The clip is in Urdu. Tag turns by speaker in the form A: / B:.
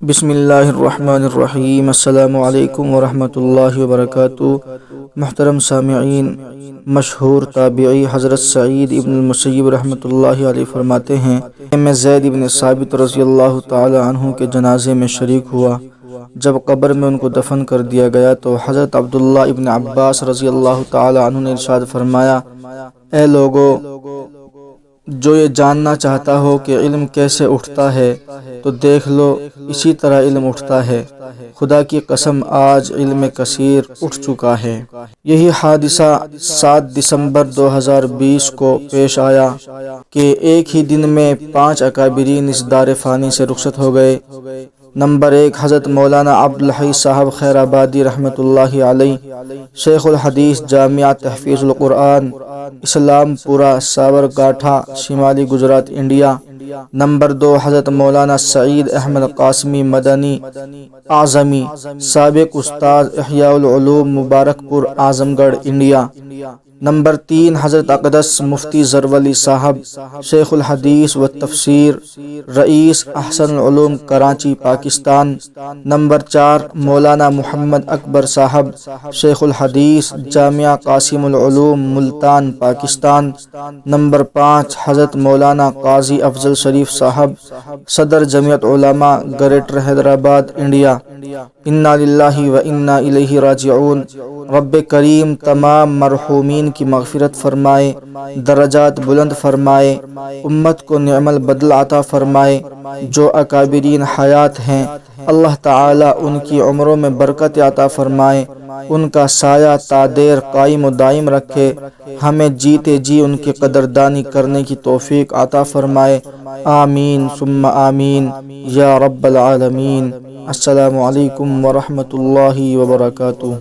A: بسم اللہ الرحمن الرحیم۔ السلام علیکم ورحمۃ اللہ وبرکاتہ۔ محترم سامعین، مشہور تابعی حضرت سعید ابن المسیب رحمۃ اللہ علیہ فرماتے ہیں کہ میں زید ابن ثابت رضی اللہ تعالی عنہ کے جنازے میں شریک ہوا۔ جب قبر میں ان کو دفن کر دیا گیا تو حضرت عبداللہ ابن عباس رضی اللہ تعالی عنہ نے ارشاد فرمایا، اے لوگو، جو یہ جاننا چاہتا ہو کہ علم کیسے اٹھتا ہے تو دیکھ لو، اسی طرح علم اٹھتا ہے۔ خدا کی قسم، آج علم کثیر اٹھ چکا ہے۔ یہی حادثہ 7 دسمبر 2020 کو پیش آیا کہ ایک ہی دن میں 5 اکابرین اس دار فانی سے رخصت ہو گئے۔ نمبر 1، حضرت مولانا عبدالحی صاحب خیر آبادی رحمۃ اللہ علیہ، شیخ الحدیث، جامعہ تحفیظ القرآن، اسلام پورہ، ساورگاٹھا، شمالی گجرات، انڈیا۔ نمبر 2، حضرت مولانا سعید احمد قاسمی مدنی اعظمی، سابق استاذ، احیاء العلوم، مبارک پور، اعظم گڑھ، انڈیا۔ نمبر 3، حضرت اقدس مفتی زرولی صاحب، شیخ الحدیث و تفسیر، رئیس احسن العلوم، کراچی، پاکستان۔ نمبر 4، مولانا محمد اکبر صاحب، شیخ الحدیث، جامعہ قاسم العلوم، ملتان، پاکستان۔ نمبر 5، حضرت مولانا قاضی افضل شریف صاحب، صدر جمعیت علماء، گریٹر حیدرآباد، انڈیا۔ انا للہ و انا الیہ راجعون۔ رب کریم تمام مرحومین کی مغفرت فرمائے، درجات بلند فرمائے، امت کو نعم البدل عطا فرمائے۔ جو اکابرین حیات ہیں، اللہ تعالی ان کی عمروں میں برکت عطا فرمائے، ان کا سایہ تا دیر قائم و دائم رکھے، ہمیں جیتے جی ان کی قدردانی کرنے کی توفیق عطا فرمائے۔ آمین ثم آمین یا رب العالمین۔ السلام علیکم ورحمۃ اللہ وبرکاتہ۔